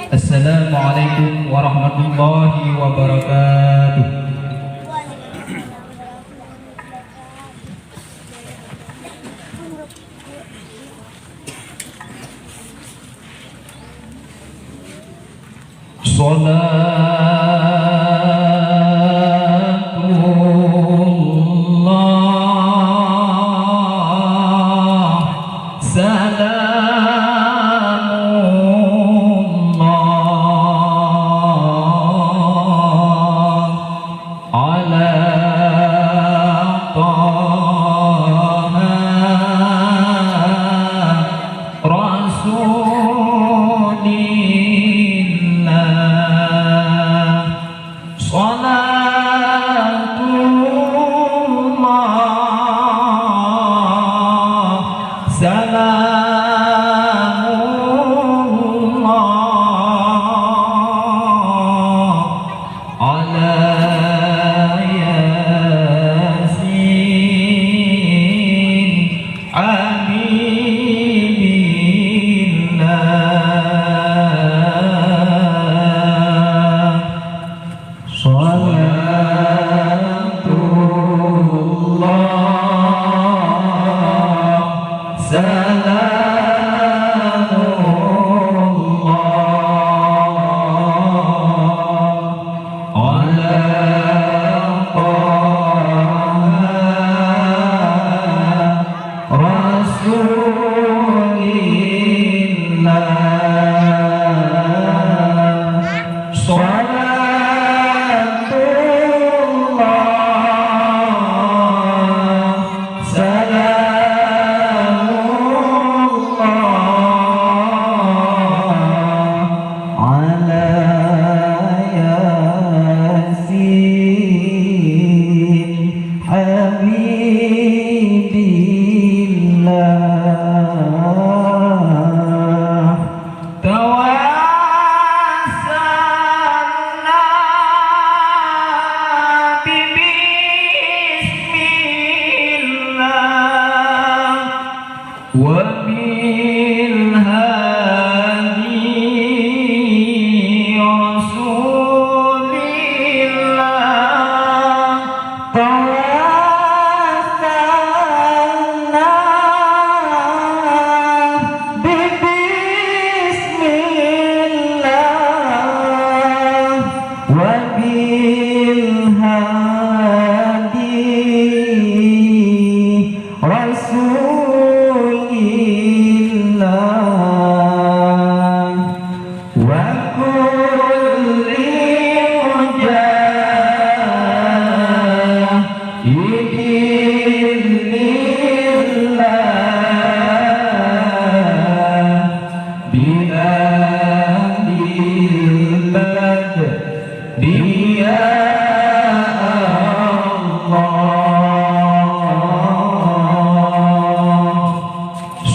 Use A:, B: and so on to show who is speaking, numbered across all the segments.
A: Assalamualaikum warahmatullahi wabarakatuh. Salatullah salamullah ala taha rasulillah. Salatullah salamullah ala yasin habibillah.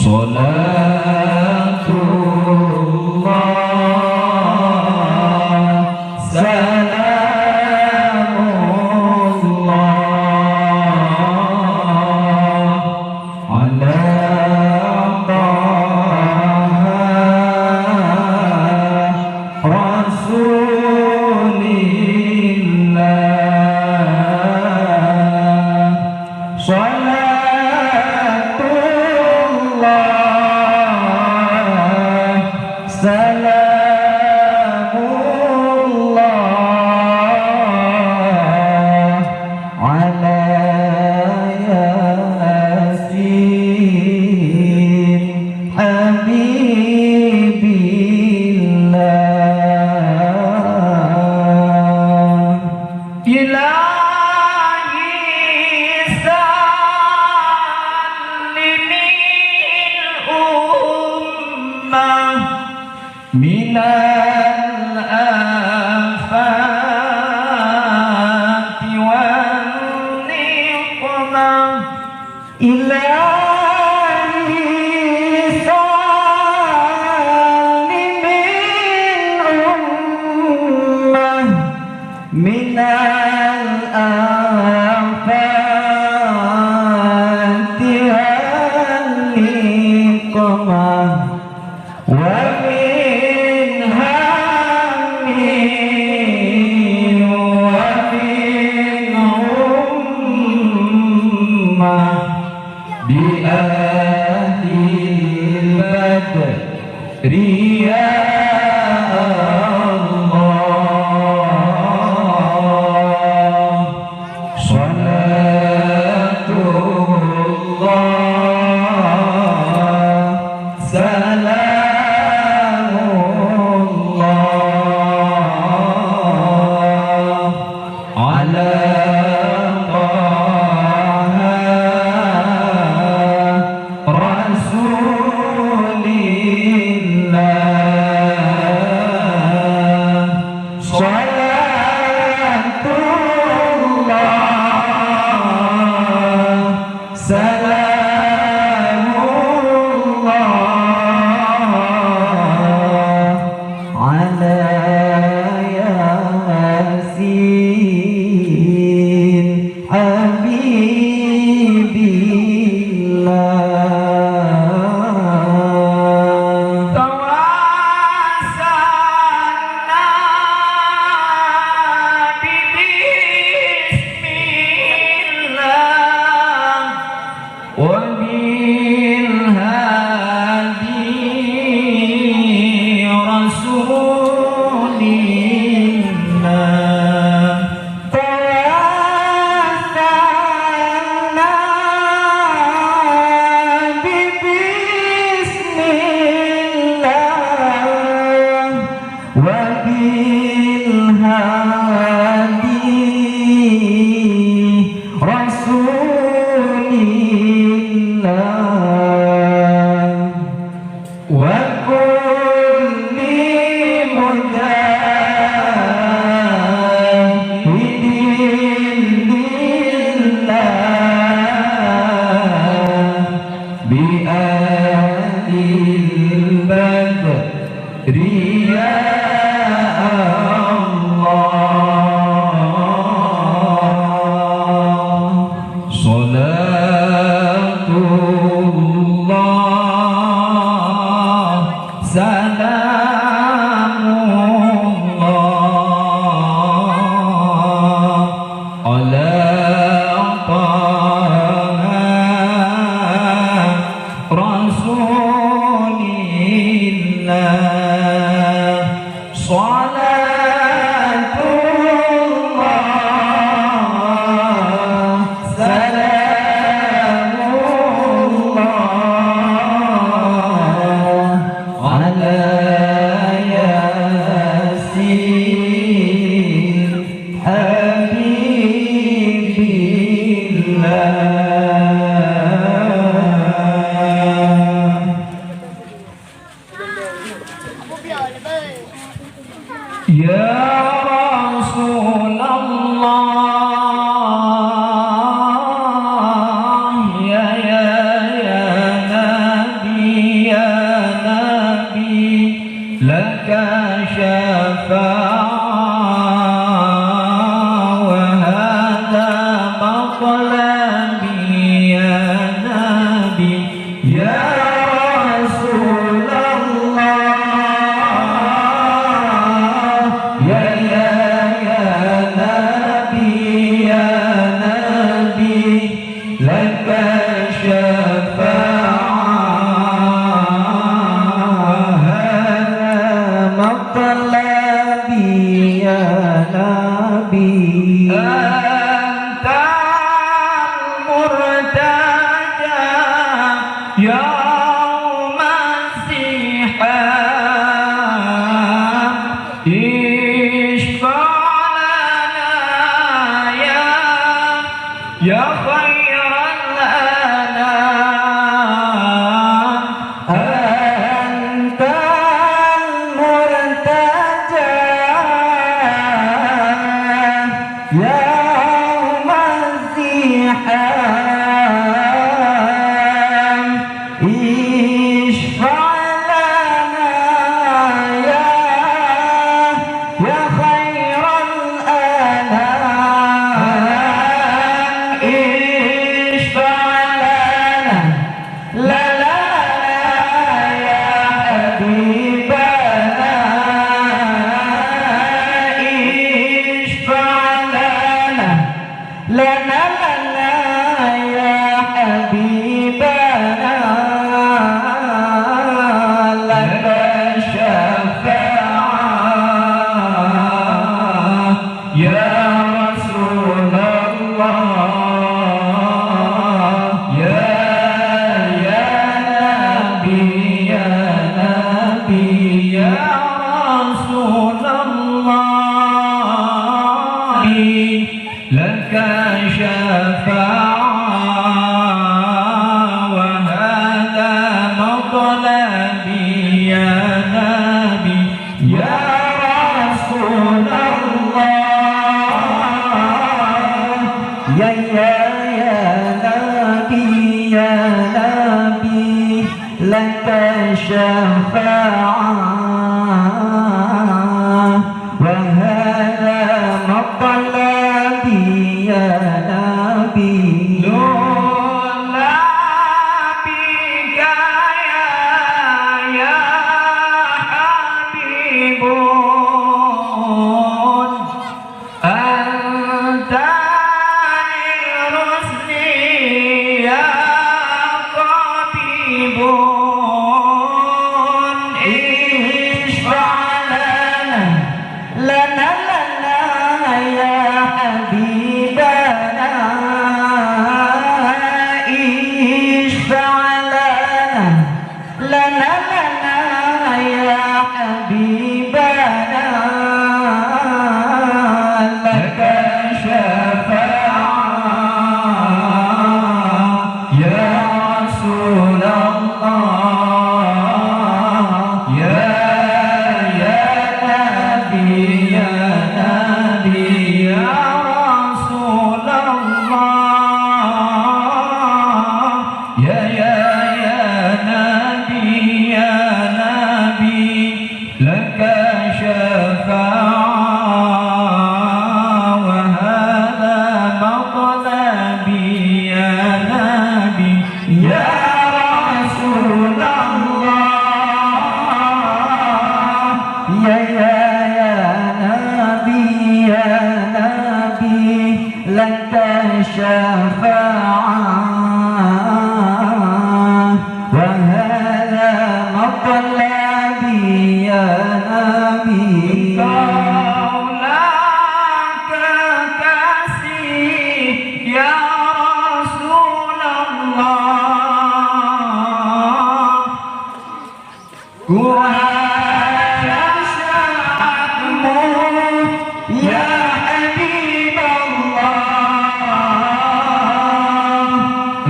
A: Salatullah salamullah ala taha rasulillah. Minal afati wan niqmah ilahi salimin ummah minal afati wan niqmah ومن همي ومن أمة بأهل البدر يا الله صلاة الله سلام الله على طه رسول الله صلاة الله سلام الله على ياسين حبيب الله تواسلنا ببسم الله وبالهادي رسول الله توسلنا ببسم الله وبالهادي رسول الله وكل مجاهد لله بآل البدر يا الله صلاة الله سلام الله على طه رسول الله صلاة الله سلام الله على ياسين حبيب الله يا رسول الله يا نبي لك شفاعة وهذا مطلبي يا نبي يا رسول الله يا نبي لك شفاعة هذا مطلبي الشفاعة وهذا مطلبي يا نبي لولا بك يا حبيب أنت للرسل يا طبيب اشفع لنا يا حبيبنا اشفع لنا يا حبيبنا لك شفاعة يا رسول الله يا نبي يا رسول الله يا نبي لك شفاعة وهذا مطلبي يا نبي يا رسول الله يا نبي لك شفاعة وهذا مطلبي يا نبي قولك كسي يا رسول الله يا حبيب الله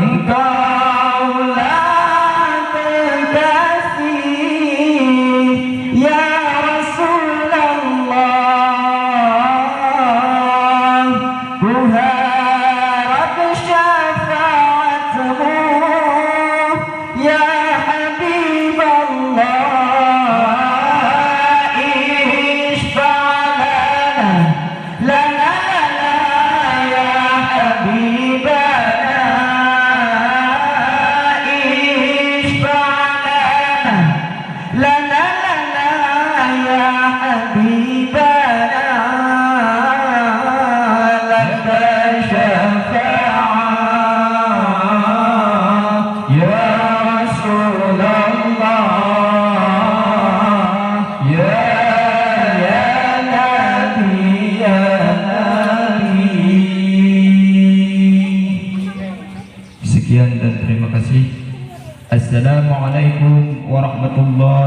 A: engkau lah terkasih ya Rasulullah ku harap syafaatmu ya Habib Allah ishfa' lana ya Habibana ishfa' lana ya Habibana laka syafa'ah ya Rasulullah ya Nabi Sekian dan terima kasih. Assalamualaikum warahmatullahi